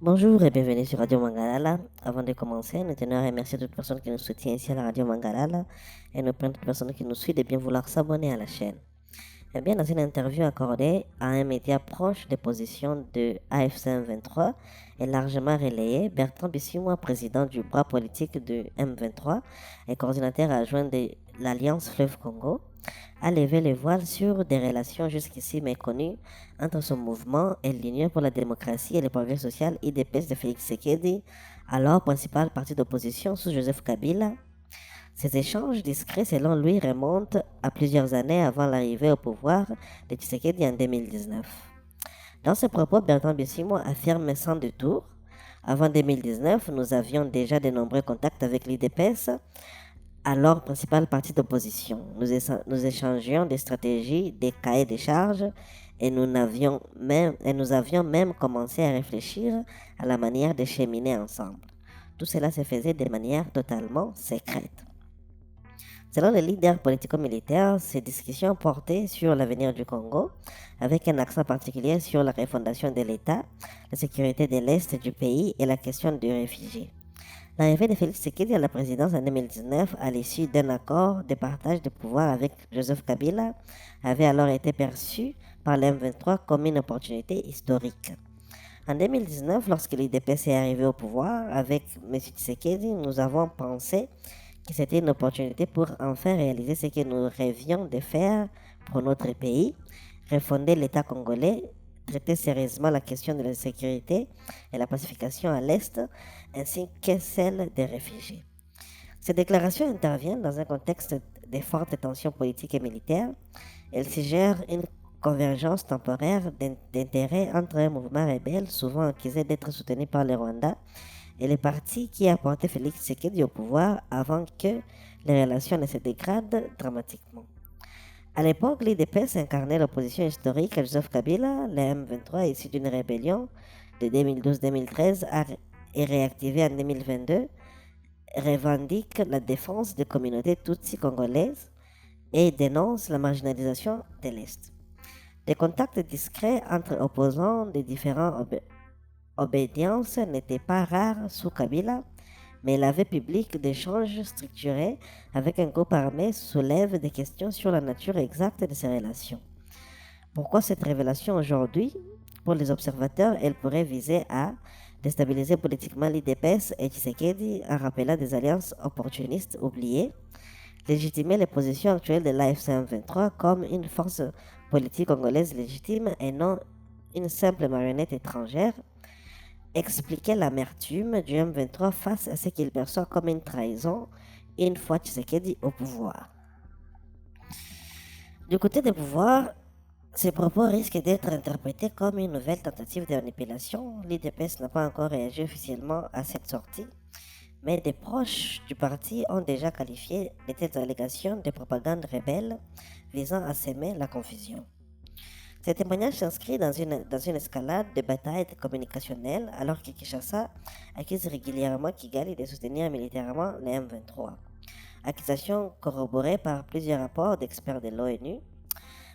Bonjour et bienvenue sur Radio Mangalala. Avant de commencer, nous tenons à remercier toute personne qui nous soutient ici à la Radio Mangalala et nous prions toute personne qui nous suit de bien vouloir s'abonner à la chaîne. Eh bien, dans une interview accordée à un média proche des positions de AFC M23 et largement relayée, Bertrand Bissimois, président du bras politique de M23 et coordinateur adjoint de l'Alliance Fleuve Congo, a levé les voiles sur des relations jusqu'ici méconnues entre son mouvement et l'Union pour la démocratie et le progrès social IDPS de Félix Tshisekedi, alors principal parti d'opposition sous Joseph Kabila. Ces échanges discrets, selon lui, remontent à plusieurs années avant l'arrivée au pouvoir de Tshisekedi en 2019. Dans ses propos, Bertrand Bisimwa affirme sans détour: avant 2019, nous avions déjà de nombreux contacts avec l'IDPS, alors principal parti d'opposition. Nous échangions des stratégies, des cahiers de charges et nous avions même commencé à réfléchir à la manière de cheminer ensemble. Tout cela se faisait de manière totalement secrète. Selon les leaders politico-militaires, ces discussions portaient sur l'avenir du Congo, avec un accent particulier sur la refondation de l'État, la sécurité de l'Est du pays et la question des réfugiés. L'arrivée de Félix Tshisekedi à la présidence en 2019, à l'issue d'un accord de partage de pouvoir avec Joseph Kabila, avait alors été perçue par l'M23 comme une opportunité historique. En 2019, lorsque l'IDPS est arrivé au pouvoir avec M. Tshisekedi, nous avons pensé que c'était une opportunité pour enfin réaliser ce que nous rêvions de faire pour notre pays, refonder l'État congolais, traiter sérieusement la question de la sécurité et la pacification à l'Est, ainsi que celle des réfugiés. Ces déclarations interviennent dans un contexte de fortes tensions politiques et militaires. Elles suggèrent une convergence temporaire d'intérêts entre un mouvement rebelle, souvent accusé d'être soutenu par le Rwanda, et le parti qui a porté Félix Tshisekedi au pouvoir avant que les relations ne se dégradent dramatiquement. À l'époque, l'IDPS incarnait l'opposition historique à Joseph Kabila. Le M23, issu d'une rébellion de 2012-2013 et réactivée en 2022, revendique la défense des communautés tutsi congolaises et dénonce la marginalisation de l'Est. Des contacts discrets entre opposants de différentes obédiences n'étaient pas rares sous Kabila, mais la vie publique d'échanges structurés avec un groupe armé soulève des questions sur la nature exacte de ces relations. Pourquoi cette révélation aujourd'hui? Pour les observateurs, elle pourrait viser à déstabiliser politiquement l'IDPS et Tshisekedi en rappelant des alliances opportunistes oubliées, légitimer les positions actuelles de l'AFC M23 comme une force politique congolaise légitime et non une simple marionnette étrangère, expliquer l'amertume du M23 face à ce qu'il perçoit comme une trahison une fois Tshisekedi au pouvoir. Du côté des pouvoirs, ces propos risquent d'être interprétés comme une nouvelle tentative de manipulation. L'IDPS n'a pas encore réagi officiellement à cette sortie, mais des proches du parti ont déjà qualifié de telles allégations de propagande rebelle visant à semer la confusion. Ce témoignage s'inscrit dans une escalade de batailles communicationnelles alors que Kinshasa accuse régulièrement Kigali de soutenir militairement les M23. Accusation corroborée par plusieurs rapports d'experts de l'ONU.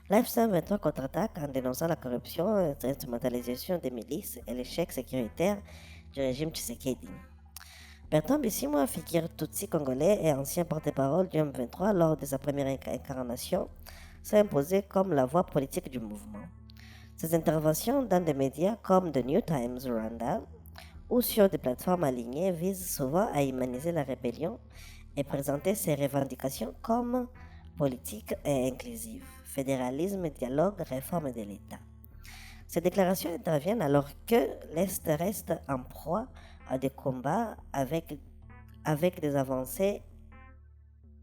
L'AFC M23 contre-attaque en dénonçant la corruption, l'instrumentalisation des milices et l'échec sécuritaire du régime Tshisekedi. Bertrand Bisimwa, figure tutsi congolais et ancien porte-parole du M23 lors de sa première incarnation, s'est imposé comme la voix politique du mouvement. Ses interventions dans des médias comme The New Times Rwanda ou sur des plateformes alignées visent souvent à humaniser la rébellion et présenter ses revendications comme politiques et inclusives, fédéralisme, dialogue, réforme de l'État. Ces déclarations interviennent alors que l'Est reste en proie à des combats avec des avancées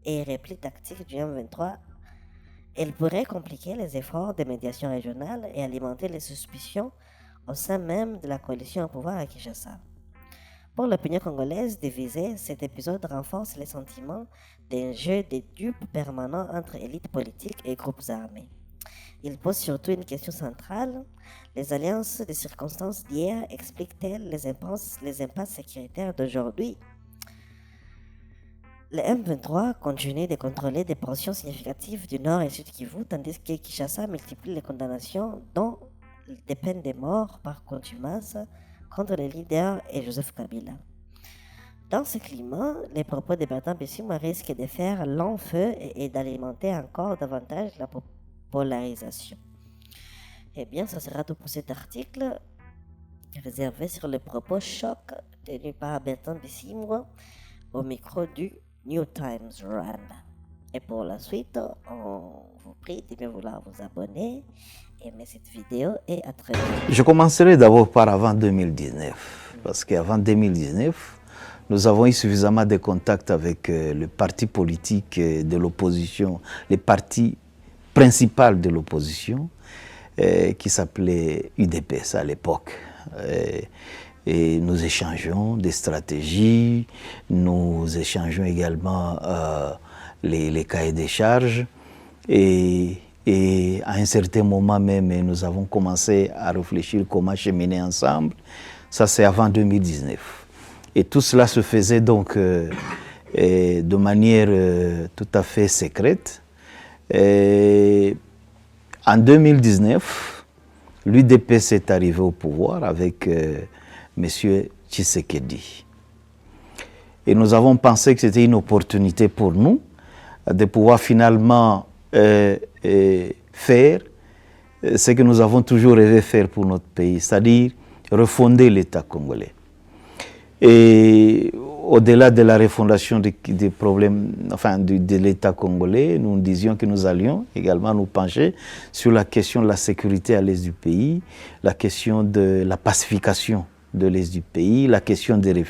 et replis tactiques du M23. Elle pourrait compliquer les efforts de médiation régionale et alimenter les suspicions au sein même de la coalition au pouvoir à Kinshasa. Pour l'opinion congolaise divisée, cet épisode renforce les sentiments d'un jeu de dupes permanent entre élites politiques et groupes armés. Il pose surtout une question centrale: les alliances des circonstances d'hier expliquent-elles les impasses sécuritaires d'aujourd'hui? Le M23 continue de contrôler des portions significatives du Nord et Sud Kivu, tandis que Kinshasa multiplie les condamnations, dont des peines de mort par contumace contre le leader et Joseph Kabila. Dans ce climat, les propos de Bertrand Bisimwa risquent de faire long feu et d'alimenter encore davantage la polarisation. Eh bien, ce sera tout pour cet article réservé sur les propos choc tenus par Bertrand Bisimwa au micro du New Times Rwanda. Et pour la suite, on vous prie de bien vouloir vous abonner, aimer cette vidéo et à très bientôt. Je commencerai d'abord par avant 2019, parce qu'avant 2019, nous avons eu suffisamment de contacts avec le parti politique de l'opposition, les partis principaux de l'opposition, qui s'appelait UDPS à l'époque. Et nous échangeons des stratégies, nous échangeons également les cahiers des charges. Et à un certain moment même, nous avons commencé à réfléchir comment cheminer ensemble. Ça, c'est avant 2019. Et tout cela se faisait donc de manière tout à fait secrète. En 2019, l'UDPS est arrivé au pouvoir avec M. Tshisekedi. Et nous avons pensé que c'était une opportunité pour nous de pouvoir finalement faire ce que nous avons toujours rêvé faire pour notre pays, c'est-à-dire refonder l'État congolais. Et au-delà de la refondation des problèmes, enfin de l'État congolais, nous disions que nous allions également nous pencher sur la question de la sécurité à l'est du pays, la question de la pacification de l'est du pays, la question des réfugiés.